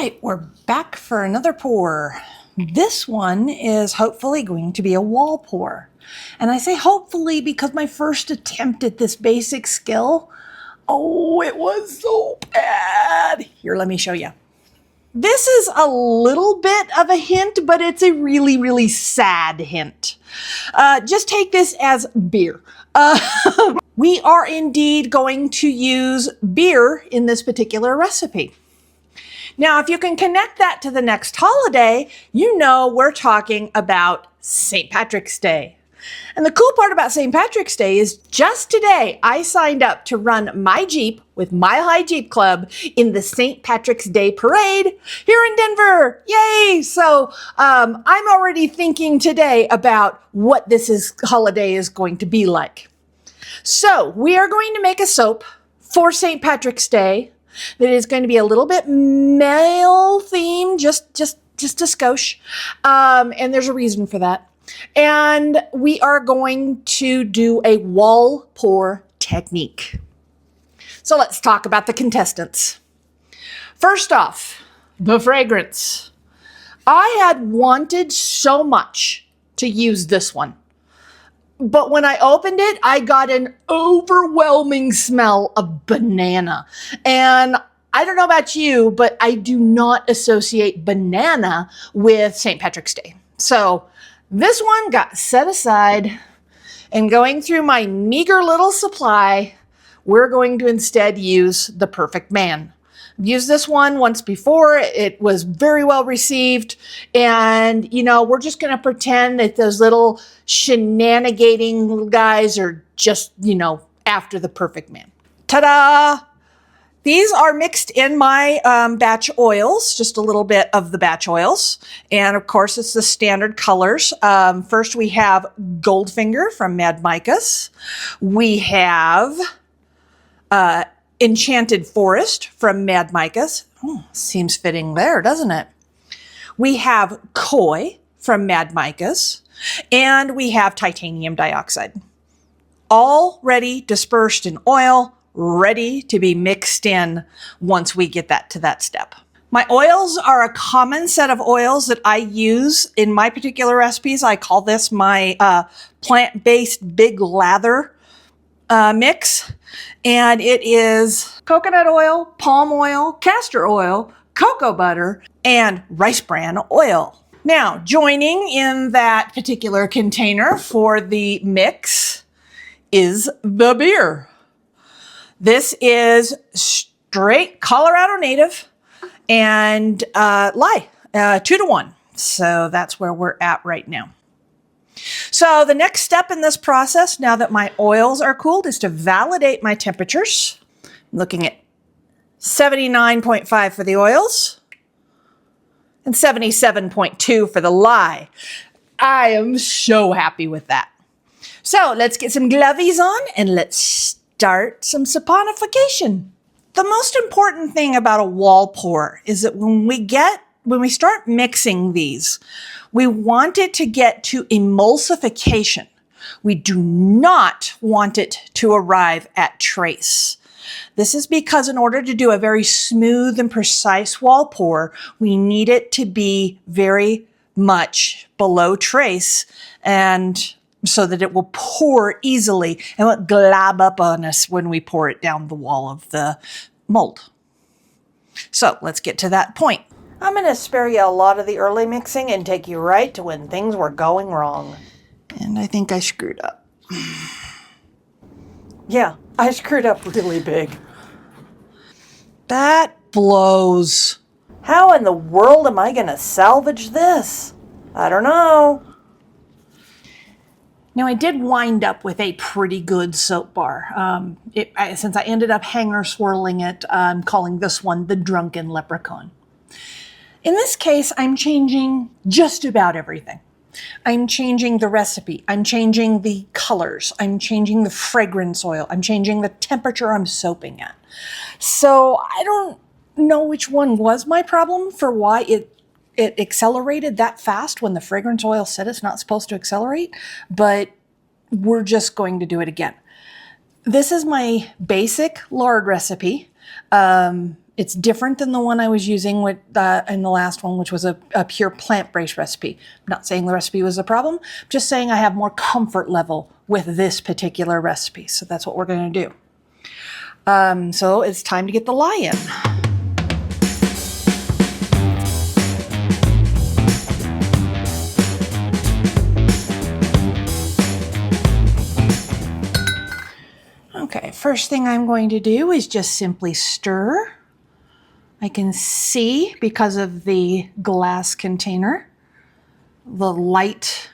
right, we're back for another pour. This one is hopefully going to be a wall pour. And I say hopefully because my first attempt at this basic skill, oh, it was so bad. Here, let me show you. This is a little bit of a hint, but it's a really, really sad hint. Just take this as beer. We are indeed going to use beer in this particular recipe. Now, if you can connect that to the next holiday, you know we're talking about St. Patrick's Day. And the cool part about St. Patrick's Day is just today, I signed up to run my Jeep with Mile High Jeep Club in the St. Patrick's Day Parade here in Denver. Yay! So I'm already thinking today about what this holiday is going to be like. So we are going to make a soap for St. Patrick's Day that is going to be a little bit male themed, just a skosh. And there's a reason for that. And we are going to do a wall pour technique. So let's talk about the contestants. First off, the fragrance. I had wanted so much to use this one. But when I opened it, I got an overwhelming smell of banana. And I don't know about you, but I do not associate banana with St. Patrick's Day. So this one got set aside, and going through my meager little supply, we're going to instead use the Perfect Man. I've used this one once before. It was very well received. And, you know, we're just going to pretend that those little shenanigating guys are just, you know, after the Perfect Man. Ta-da! These are mixed in my batch oils, just a little bit of the batch oils. And of course, it's the standard colors. First, we have Goldfinger from Mad Micas. We have Enchanted Forest from Mad Micas. Oh, seems fitting there, doesn't it? We have Koi from Mad Micas. And we have Titanium Dioxide. Already dispersed in oil, ready to be mixed in once we get that to that step. My oils are a common set of oils that I use in my particular recipes. I call this my plant-based big lather mix. And it is coconut oil, palm oil, castor oil, cocoa butter, and rice bran oil. Now, joining in that particular container for the mix is the beer. This is straight Colorado native and lye, 2-to-1. So that's where we're at right now. So the next step in this process, now that my oils are cooled, is to validate my temperatures. I'm looking at 79.5 for the oils and 77.2 for the lye. I am so happy with that. So let's get some glovies on and let's start some saponification. The most important thing about a wall pour is that when we start mixing these, we want it to get to emulsification. We do not want it to arrive at trace. This is because in order to do a very smooth and precise wall pour, we need it to be very much below trace, and so that it will pour easily and won't glab up on us when we pour it down the wall of the mold. So let's get to that point. I'm going to spare you a lot of the early mixing and take you right to when things were going wrong. And I think I screwed up. Yeah, I screwed up really big. That blows. How in the world am I going to salvage this? I don't know. Now, I did wind up with a pretty good soap bar. Since I ended up hanger swirling it, I'm calling this one the Drunken Leprechaun. In this case, I'm changing just about everything. I'm changing the recipe. I'm changing the colors. I'm changing the fragrance oil. I'm changing the temperature I'm soaping at. So I don't know which one was my problem for why it accelerated that fast when the fragrance oil said it's not supposed to accelerate, but we're just going to do it again. This is my basic lard recipe. It's different than the one I was using with in the last one, which was a pure plant-based recipe. I'm not saying the recipe was a problem, I'm just saying I have more comfort level with this particular recipe. So that's what we're going to do. So it's time to get the lye in. Okay, first thing I'm going to do is just simply stir. I can see, because of the glass container, the light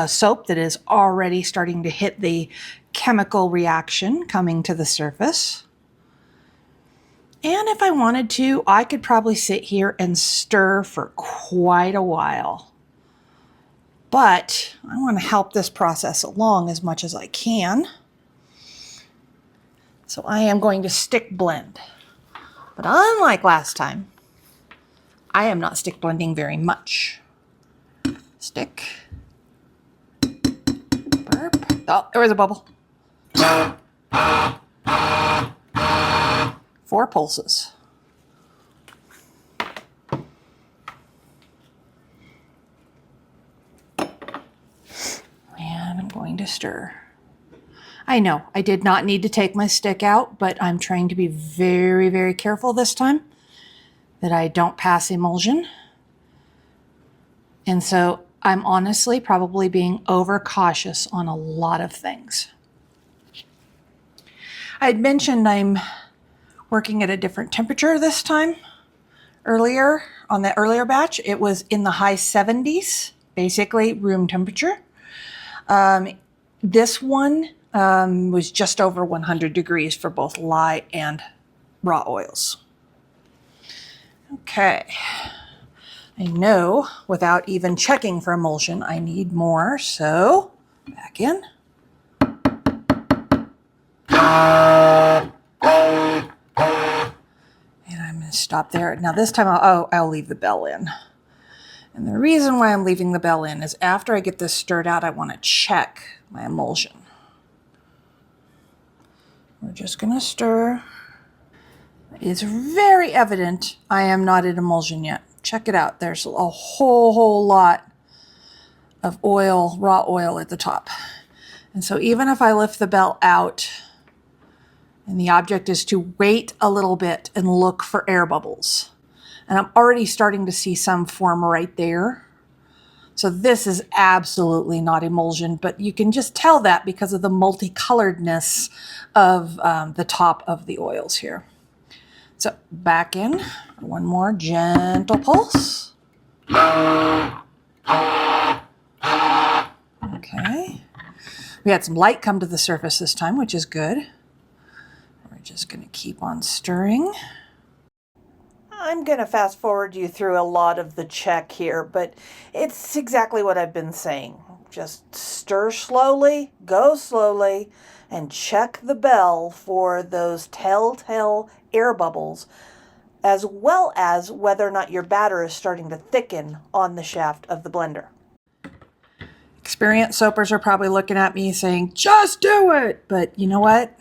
soap that is already starting to hit the chemical reaction coming to the surface. And if I wanted to, I could probably sit here and stir for quite a while. But I want to help this process along as much as I can. So I am going to stick blend. But unlike last time, I am not stick blending very much. Stick. Burp. Oh, there was a bubble. 4 pulses. And I'm going to stir. I know I did not need to take my stick out, but I'm trying to be very, very careful this time that I don't pass emulsion. And so I'm honestly probably being overcautious on a lot of things. I'd mentioned I'm working at a different temperature this time. Earlier, on that earlier batch, it was in the high 70s, basically room temperature. This one was just over 100 degrees for both lye and raw oils. Okay. I know without even checking for emulsion, I need more, so back in. And I'm going to stop there. Now this time I'll leave the bell in. And the reason why I'm leaving the bell in is after I get this stirred out, I want to check my emulsion. We're just going to stir. It's very evident I am not at emulsion yet. Check it out. There's a whole lot of oil, raw oil at the top. And so even if I lift the bell out and the object is to wait a little bit and look for air bubbles, and I'm already starting to see some form right there. So this is absolutely not emulsion, but you can just tell that because of the multicoloredness of the top of the oils here. So back in for one more gentle pulse. Okay. We had some light come to the surface this time, which is good. We're just going to keep on stirring. I'm going to fast forward you through a lot of the check here, but it's exactly what I've been saying. Just stir slowly, go slowly, and check the bell for those telltale air bubbles, as well as whether or not your batter is starting to thicken on the shaft of the blender. Experienced soapers are probably looking at me saying, just do it! But you know what?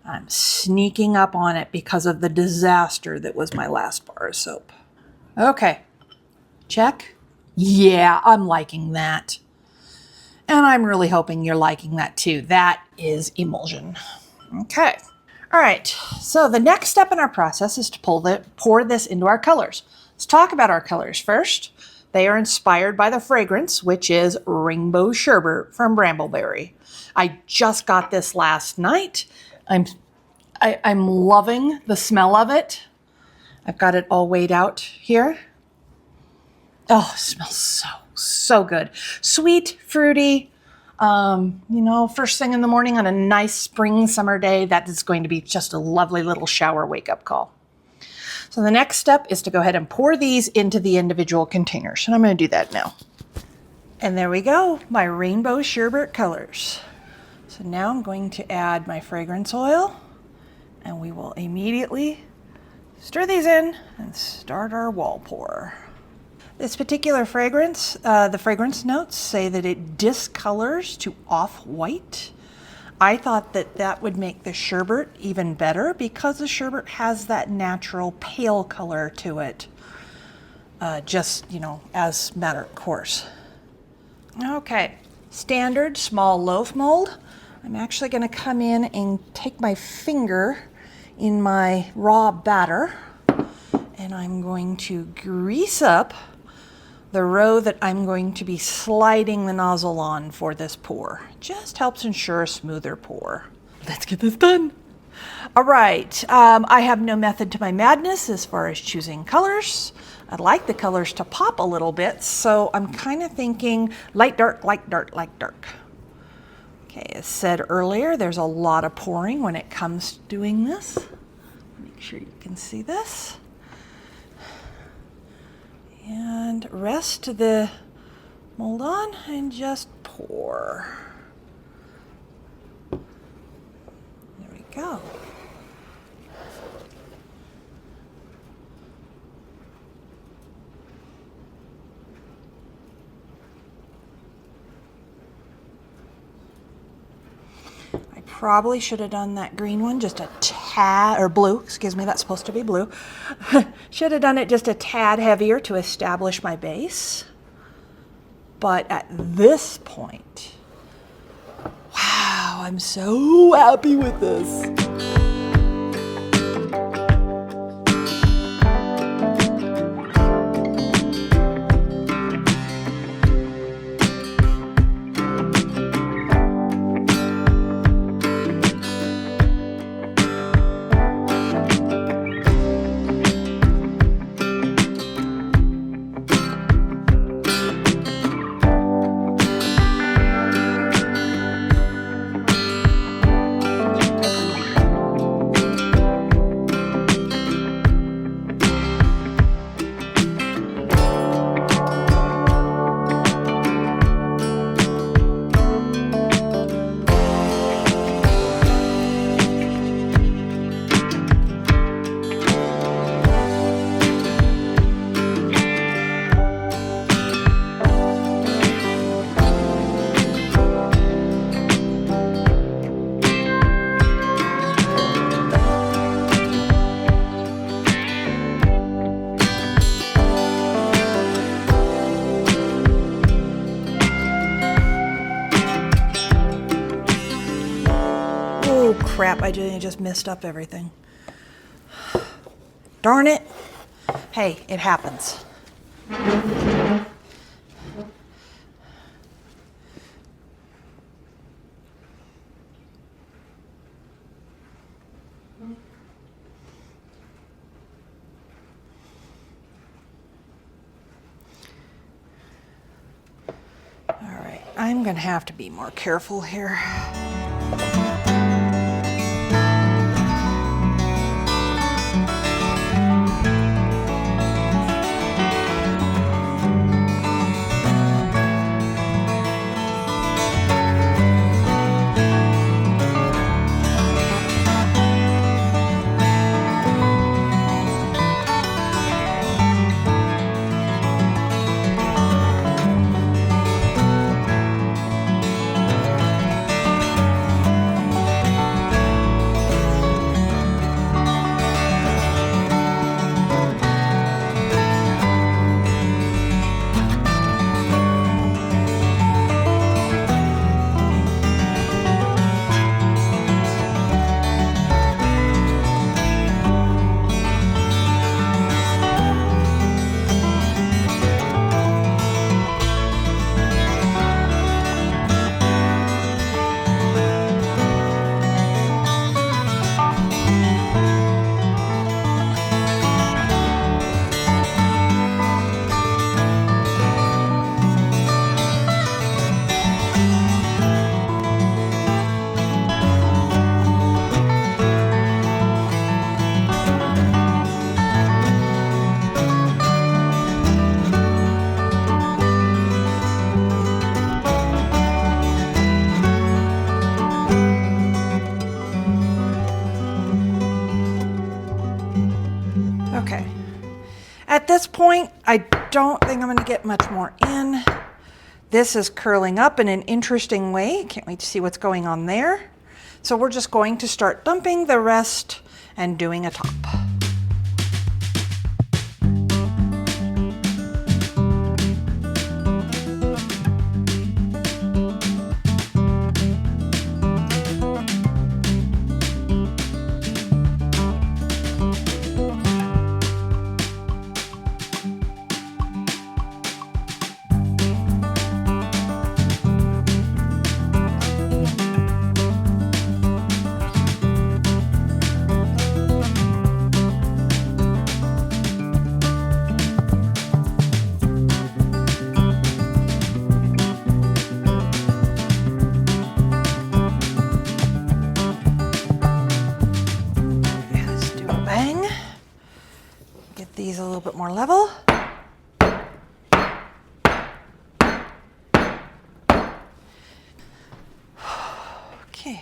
I'm sneaking up on it because of the disaster that was my last bar of soap. Okay, check. Yeah, I'm liking that. And I'm really hoping you're liking that too. That is emulsion. Okay. All right, so the next step in our process is to pour this into our colors. Let's talk about our colors first. They are inspired by the fragrance, which is Rainbow Sherbet from Brambleberry. I just got this last night. I'm loving the smell of it. I've got it all weighed out here. Oh, it smells so good. Sweet, fruity. First thing in the morning on a nice spring summer day, that is going to be just a lovely little shower wake-up call. So the next step is to go ahead and pour these into the individual containers. And I'm going to do that now. And there we go, my Rainbow Sherbet colors. So now I'm going to add my fragrance oil, and we will immediately stir these in and start our wall pour. This particular fragrance, the fragrance notes say that it discolors to off-white. I thought that that would make the sherbet even better because the sherbet has that natural pale color to it. Just, you know, as matter of course. Okay, standard small loaf mold. I'm actually going to come in and take my finger in my raw batter, and I'm going to grease up the row that I'm going to be sliding the nozzle on for this pour. Just helps ensure a smoother pour. Let's get this done. All right, I have no method to my madness as far as choosing colors. I'd like the colors to pop a little bit, so I'm kind of thinking light, dark, light, dark, light, dark. Okay, as said earlier, there's a lot of pouring when it comes to doing this. Make sure you can see this. And rest the mold on and just pour. There we go. Probably should have done that green one just a tad, or blue, excuse me, that's supposed to be blue. Should have done it just a tad heavier to establish my base. But at this point, wow, I'm so happy with this. Crap, I just messed up everything. Darn it. Hey, it happens. All right, I'm gonna have to be more careful here. Okay. At this point, I don't think I'm going to get much more in. This is curling up in an interesting way. Can't wait to see what's going on there. So we're just going to start dumping the rest and doing a top. Get these a little bit more level. Okay.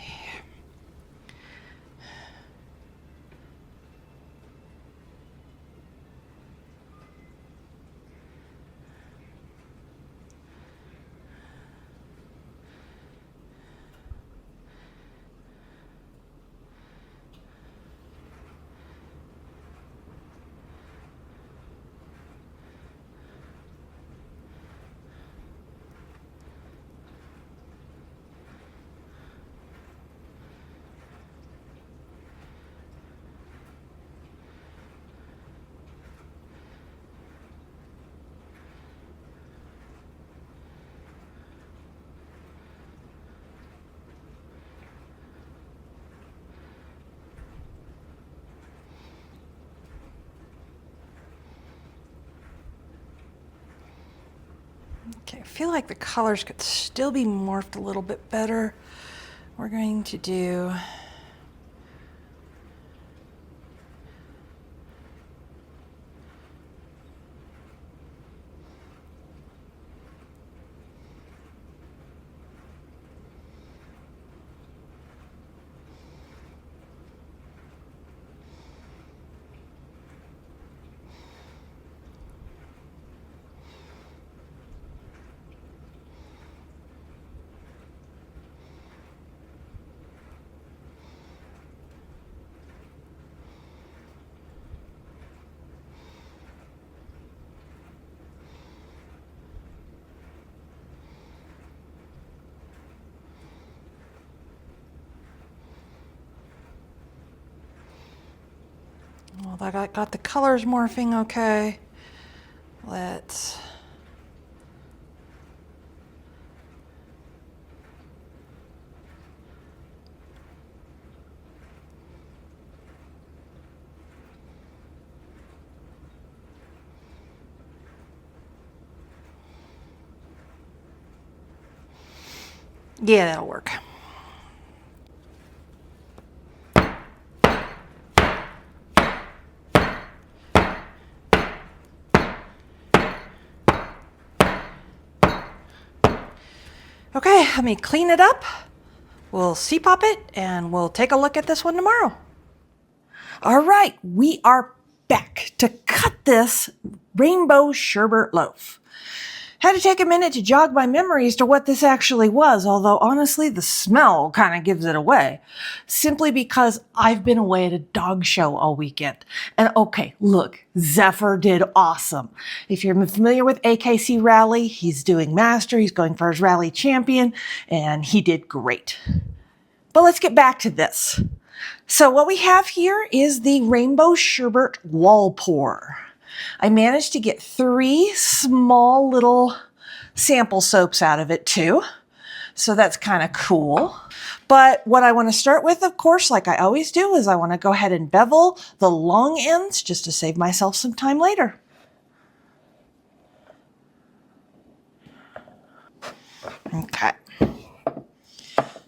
Okay, I feel like the colors could still be morphed a little bit better. We're going to do well, I got the colors morphing okay. Let's yeah, that'll work. Okay, let me clean it up. We'll C-pop it and we'll take a look at this one tomorrow. All right, we are back to cut this rainbow sherbet loaf. Had to take a minute to jog my memory as to what this actually was, although honestly the smell kind of gives it away. Simply because I've been away at a dog show all weekend. And okay, look, Zephyr did awesome. If you're familiar with AKC Rally, he's doing master, he's going for his rally champion, and he did great. But let's get back to this. So what we have here is the rainbow sherbet wall pour. I managed to get 3 small little sample soaps out of it too. So that's kind of cool. But what I want to start with, of course, like I always do, is I want to go ahead and bevel the long ends just to save myself some time later. Okay.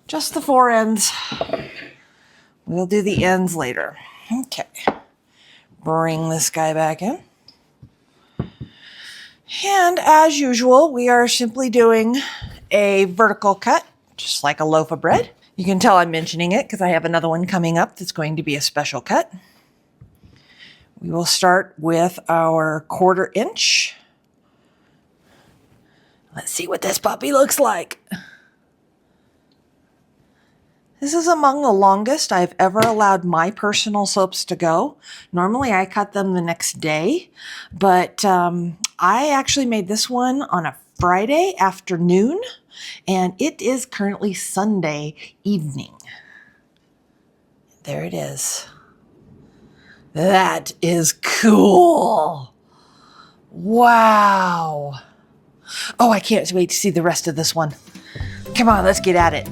Just the 4 ends. We'll do the ends later. Okay. Bring this guy back in. And as usual, we are simply doing a vertical cut, just like a loaf of bread. You can tell I'm mentioning it because I have another one coming up that's going to be a special cut. We will start with our 1/4 inch. Let's see what this puppy looks like. This is among the longest I've ever allowed my personal soaps to go. Normally I cut them the next day, but I actually made this one on a Friday afternoon, and it is currently Sunday evening. There it is. That is cool. Wow. Oh, I can't wait to see the rest of this one. Come on, let's get at it.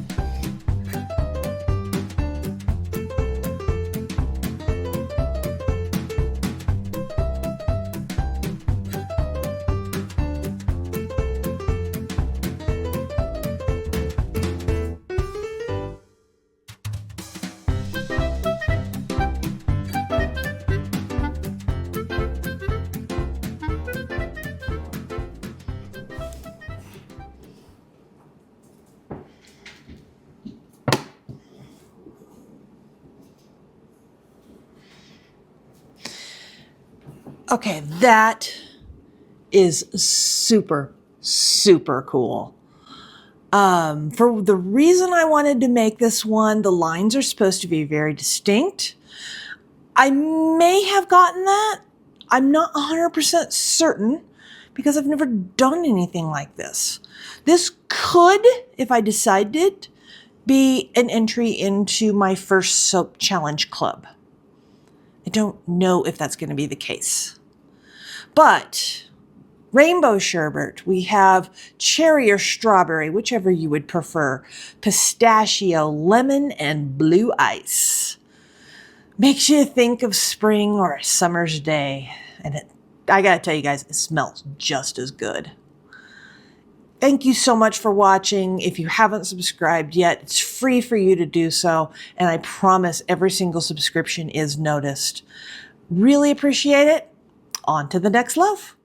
Okay, that is super, super cool. For the reason I wanted to make this one, the lines are supposed to be very distinct. I may have gotten that. I'm not 100% certain because I've never done anything like this. This could, if I decided, be an entry into my first soap challenge club. I don't know if that's going to be the case. But rainbow sherbet, we have cherry or strawberry, whichever you would prefer, pistachio, lemon, and blue ice. Makes you think of spring or a summer's day. And I gotta tell you guys, it smells just as good. Thank you so much for watching. If you haven't subscribed yet, it's free for you to do so. And I promise every single subscription is noticed. Really appreciate it. On to the next loaf.